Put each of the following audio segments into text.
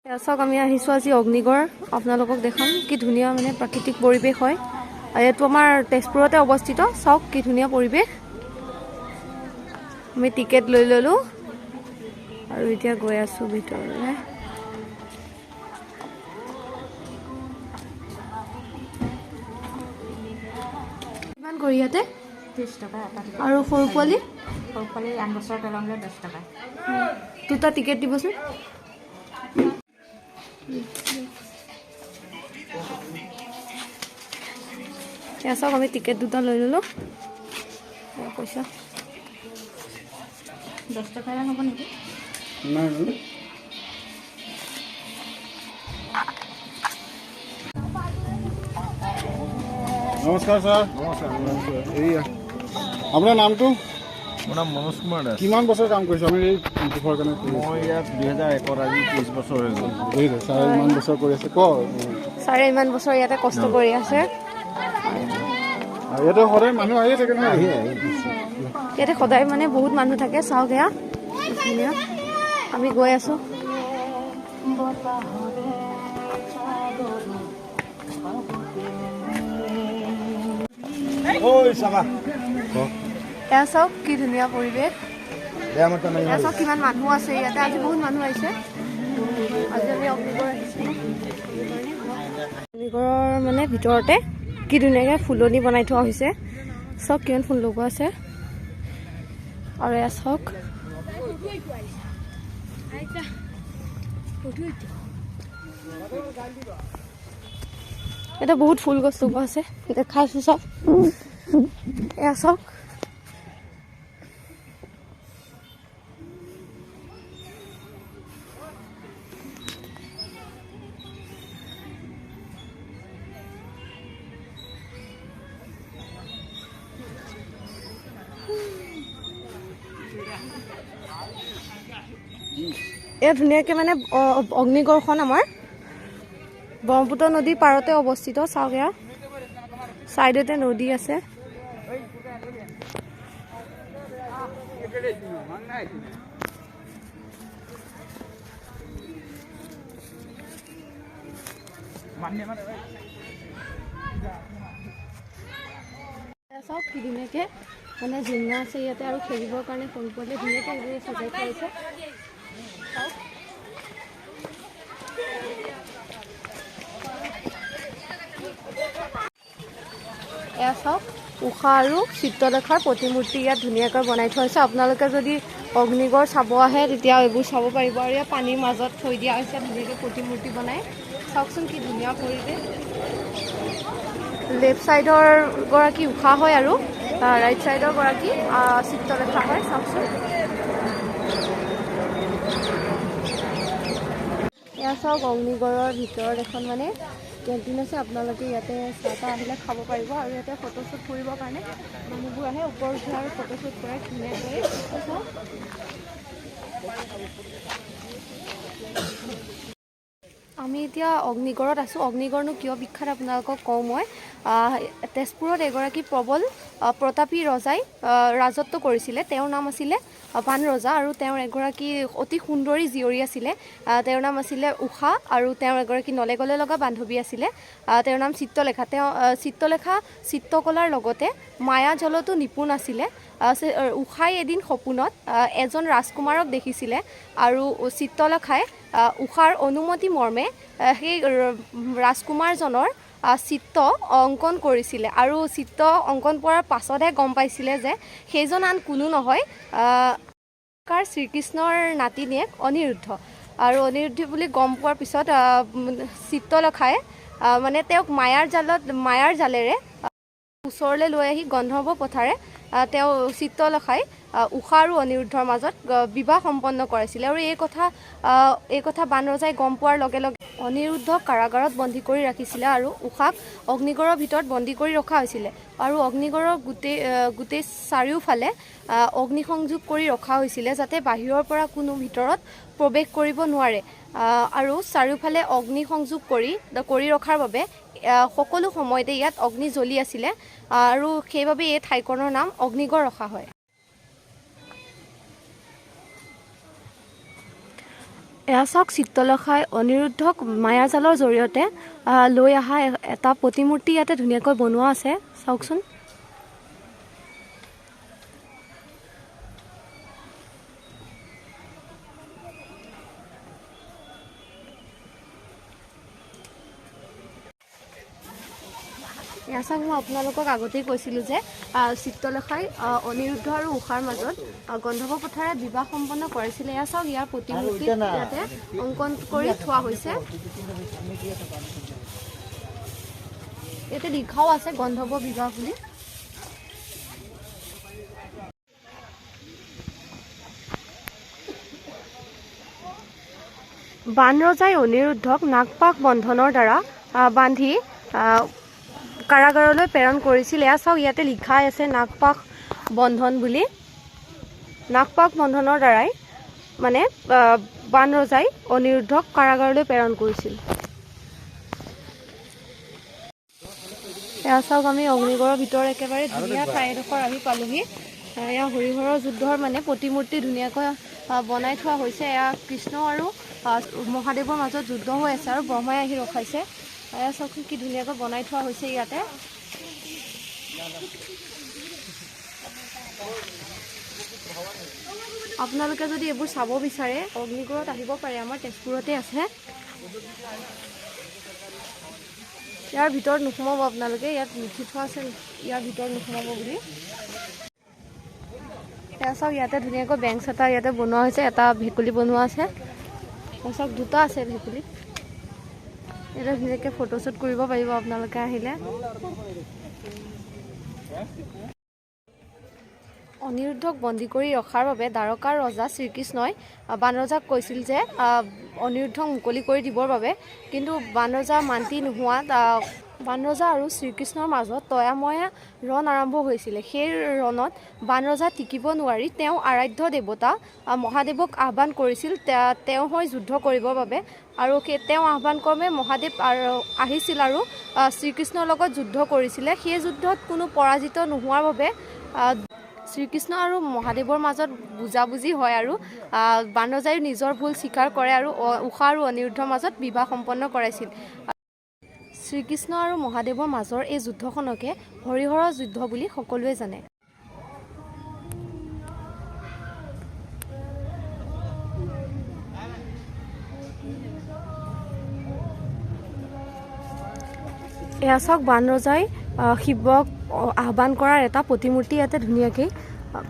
চাওক আমি আহিছোঁ আজি অগ্নিগড় আপোনালোকক দেখাম কি ধুনীয়া মানে প্ৰাকৃতিক পৰিৱেশ হয় এইটো আমাৰ তেজপুৰতে অৱস্থিত চাওক কি ধুনীয়া পৰিৱেশ আমি টিকেট লৈ ললো আৰু এতিয়া গৈ আছোঁ ভিতৰলৈ কিমান কৰি ইয়াতে 30 টকা আৰু সৰু পোৱালি 8 বছৰ তললৈ 10 টকা দুটা টিকেট দিবচোন চাওক আমি টিকেট দুটা লৈ ললো পইচা 10 টকা হ'ব নেকি নমস্কাৰ ছাৰ এয়া আপোনাৰ নামটো মোৰ নাম মনোজ কুমাৰ দাস কিমান বছৰ কাম কৰিছোঁ আমি এই দিশৰ কাৰণে মই ইয়াত 2001 আজি 30 বছৰ হৈ গ'ল ছাৰ ইমান বছৰ কৰি আছে কওক ছাৰে ইমান বছৰ ইয়াতে কষ্ট কৰি আছে আৰু ইয়াতে সদায় মানুহ আহিয়ে থাকে নহয় ইয়াতে সদায় মানে বহুত মানুহ থাকে চাওক এয়া ধুনীয়া আমি গৈ আছোঁ এয়া চাওক কি ধুনীয়া পৰিৱেশ এয়া চাওক কিমান মানুহ আছে ইয়াতে আজি বহুত মানুহ আহিছে আজি আমি অগ্নিগড় আহিছোঁ অগ্নিগড়ৰ মানে ভিতৰতে কি ধুনীয়াকৈ ফুলনি বনাই থোৱা হৈছে চাওক কিমান ফুল লগোৱা আছে আৰু এয়া চাওক এটা বহুত ফুল গছ লগোৱা আছে দেখাইছোঁ চাওক এয়া চাওক এয়া ধুনীয়াকৈ মানে অগ্নিগড়খন আমাৰ ব্ৰহ্মপুত্ৰ নদীৰ পাৰতে অৱস্থিত চাওক এয়া ছাইডতে নদী আছে চাওক কি ধুনীয়াকৈ মানে ঝুলনা আছে ইয়াতে আৰু খেলিবৰ কাৰণে সৰু পোৱালি ধুনীয়াকৈ এইবোৰ সজাই থোৱা হৈছে এয়া চাওক উষা আৰু চিত্ৰলেখাৰ প্ৰতিমূৰ্তি ইয়াত ধুনীয়াকৈ বনাই থোৱা হৈছে আপোনালোকে যদি অগ্নিগড় চাব আহে তেতিয়া এইবোৰ চাব পাৰিব আৰু ইয়াত পানীৰ মাজত থৈ দিয়া হৈছে ধুনীয়াকৈ প্ৰতিমূৰ্তি বনাই চাওকচোন কি ধুনীয়া পৰিৱেশ লেফ্ট ছাইডৰ গৰাকী উষা হয় আৰু ৰাইট ছাইডৰ গৰাকী চিত্ৰলেখা হয় চাওকচোন এয়া চাওক অগ্নিগড়ৰ ভিতৰত এখন মানে কেণ্টিন আছে আপোনালোকে ইয়াতে চাহ আহিলে খাব পাৰিব আৰু ইয়াতে ফটোশ্বুট কৰিবৰ কাৰণে মানুহবোৰ আহে ওপৰত উঠে আৰু ফটোশ্বুট কৰে ধুনীয়াকৈ আমি এতিয়া অগ্নিগড়ত আছোঁ অগ্নিগড়নো কিয় বিখ্যাত আপোনালোকক কওঁ মই তেজপুৰত এগৰাকী প্ৰবল প্ৰতাপী ৰজাই ৰাজত্ব কৰিছিলে তেওঁৰ নাম আছিলে বান ৰজা আৰু তেওঁৰ এগৰাকী অতি সুন্দৰী জীয়ৰী আছিলে তেওঁৰ নাম আছিলে উষা আৰু তেওঁৰ এগৰাকী নলে গলে লগা বান্ধৱী আছিলে তেওঁৰ নাম চিত্ৰলেখা চিত্ৰলেখা চিত্ৰকলাৰ লগতে মায়া জলতো নিপুণ আছিলে উষাই এদিন সপোনত এজন ৰাজকুমাৰক দেখিছিলে আৰু চিত্ৰলেখাই উষাৰ অনুমতি মৰ্মে সেই ৰাজকুমাৰজনৰ চিত্ৰ অংকন কৰিছিলে আৰু চিত্ৰ অংকন কৰাৰ পাছতহে গম পাইছিলে যে সেইজন আন কোনো নহয় শ্ৰীকৃষ্ণৰ নাতিনীয়েক অনিৰুদ্ধ আৰু অনিৰুদ্ধ বুলি গম পোৱাৰ পিছত চিত্ৰলেখাই মানে তেওঁক মায়াৰ জালেৰে ওচৰলৈ লৈ আহি গন্ধৰ্ব পথাৰে তেওঁ চিত্ৰলেখাই উষা আৰু অনিৰুদ্ধৰ মাজত বিবাহ সম্পন্ন কৰাইছিলে আৰু এই কথা বান ৰজাই গম পোৱাৰ লগে লগে অনিৰুদ্ধক কাৰাগাৰত বন্দী কৰি ৰাখিছিলে আৰু উষাক অগ্নিগড়ৰ ভিতৰত বন্দী কৰি ৰখা হৈছিলে আৰু অগ্নিগড়ৰ গোটেই চাৰিওফালে অগ্নিসংযোগ কৰি ৰখা হৈছিলে যাতে বাহিৰৰ পৰা কোনো ভিতৰত প্ৰৱেশ কৰিব নোৱাৰে আৰু চাৰিওফালে অগ্নিসংযোগ কৰি ৰখাৰ বাবে সকলো সময়তে ইয়াত অগ্নি জ্বলি আছিলে আৰু সেইবাবে এই ঠাইখনৰ নাম অগ্নিগড় ৰখা হয় এয়া চাওক চিত্ৰলেখাই অনিৰুদ্ধক মায়াজালৰ জৰিয়তে লৈ অহা এটা প্ৰতিমূৰ্তি ইয়াতে ধুনীয়াকৈ বনোৱা আছে চাওকচোন। এয়া চাওক মই আপোনালোকক আগতেই কৈছিলোঁ যে চিত্ৰলেখাই অনিৰুদ্ধ আৰু ঊষাৰ মাজত গন্ধৰ্ব পথাৰে বিবাহ সম্পন্ন কৰিছিলে। এয়া চাওক ইয়াৰ প্ৰতিমূৰ্তি ইয়াতে অংকন কৰি থোৱা হৈছে। ইয়াতে লিখাও আছে গন্ধৰ্ব বিবাহ বুলি। বানৰজাই অনিৰুদ্ধক নাগপাশ বন্ধনৰ দ্বাৰা বান্ধি কাৰাগাৰলৈ প্ৰেৰণ কৰিছিল। এয়া চাওক ইয়াতে লিখাই আছে নাগপাশ বন্ধন বুলি। নাগপাশ বন্ধনৰ দ্বাৰাই মানে বানৰজাই অনিৰুদ্ধক কাৰাগাৰলৈ প্ৰেৰণ কৰিছিল। এয়া চাওক আমি অগ্নিগড়ৰ ভিতৰত একেবাৰে ধুনীয়া ঠাই এডোখৰ আহি পালোহি। এয়া হৰিহৰৰ যুদ্ধৰ মানে প্ৰতিমূৰ্তি ধুনীয়াকৈ বনাই থোৱা হৈছে। এয়া কৃষ্ণ আৰু মহাদেৱৰ মাজত যুদ্ধ হৈ আছে আৰু ব্ৰহ্মাই আহি ৰখাইছে। এয়া চাওকচোন কি ধুনীয়াকৈ বনাই থোৱা হৈছে ইয়াতে। আপোনালোকে যদি এইবোৰ চাব বিচাৰে অগ্নিগড়ত আহিব পাৰে, আমাৰ তেজপুৰতে আছে। ইয়াৰ ভিতৰত নোসোমাব আপোনালোকে, ইয়াত লিখি থোৱা আছে ইয়াৰ ভিতৰত নোসোমাব বুলি। এয়া চাওক ইয়াতে ধুনীয়াকৈ বেঞ্চ এটা ইয়াতে বনোৱা হৈছে, এটা ভেকুলী বনোৱা আছে। চাওক দুটা আছে ভেকুলী। এটা ধুনীয়াকৈ ফটোশ্বুট কৰিব পাৰিব আপোনালোকে আহিলে। অনিৰুদ্ধক বন্দী কৰি ৰখাৰ বাবে দ্বাৰকাৰ ৰজা শ্ৰীকৃষ্ণই বানৰজাক কৈছিল যে অনিৰুদ্ধক মুকলি কৰি দিবৰ বাবে, কিন্তু বানৰজা মান্তি নোহোৱাত বানৰজা আৰু শ্ৰীকৃষ্ণৰ মাজত তয়াময়া ৰণ আৰম্ভ হৈছিলে। সেই ৰণত বানৰজা টিকিব নোৱাৰি তেওঁ আৰাধ্য দেৱতা মহাদেৱক আহ্বান কৰিছিল তেওঁ হৈ যুদ্ধ কৰিবৰ বাবে, আৰু তেওঁ আহ্বান ক্ৰমে মহাদেৱ আহিছিল আৰু শ্ৰীকৃষ্ণৰ লগত যুদ্ধ কৰিছিলে। সেই যুদ্ধত কোনো পৰাজিত নোহোৱাৰ বাবে শ্ৰীকৃষ্ণ আৰু মহাদেৱৰ মাজত বুজাবুজি হয় আৰু বানৰজাই নিজৰ ভুল স্বীকাৰ কৰে আৰু ঊষা আৰু অনিৰুদ্ধৰ মাজত বিবাহ সম্পন্ন কৰাইছিল। শ্ৰীকৃষ্ণ আৰু মহাদেৱৰ মাজৰ এই যুদ্ধখনকে হৰিহৰৰ যুদ্ধ বুলি সকলোৱে জানে। এয়া চাওক বানৰজাই শিৱক আহ্বান কৰাৰ এটা প্ৰতিমূৰ্তি ইয়াতে ধুনীয়াকৈ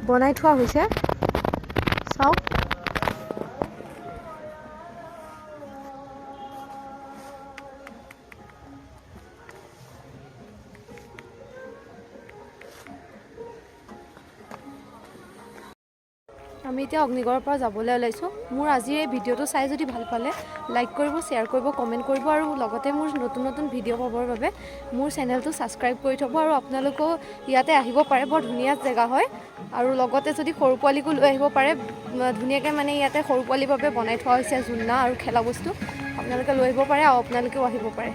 বনাই থোৱা হৈছে চাওক। আমি এতিয়া অগ্নিগড়ৰ পৰা যাবলৈ ওলাইছোঁ। মোৰ আজিৰ এই ভিডিঅ'টো চাই যদি ভাল পালে লাইক কৰিব, শ্বেয়াৰ কৰিব, কমেণ্ট কৰিব আৰু লগতে মোৰ নতুন নতুন ভিডিঅ' পাবৰ বাবে মোৰ চেনেলটো ছাবস্ক্ৰাইব কৰি থ'ব। আৰু আপোনালোকেও ইয়াতে আহিব পাৰে, বৰ ধুনীয়া জেগা হয়। আৰু লগতে যদি সৰু পোৱালীকো লৈ আহিব পাৰে, ধুনীয়াকৈ মানে ইয়াতে সৰু পোৱালীৰ বাবে বনাই থোৱা হৈছে জোলনা আৰু খেলা বস্তু। আপোনালোকে লৈ আহিব পাৰে আৰু আপোনালোকেও আহিব পাৰে।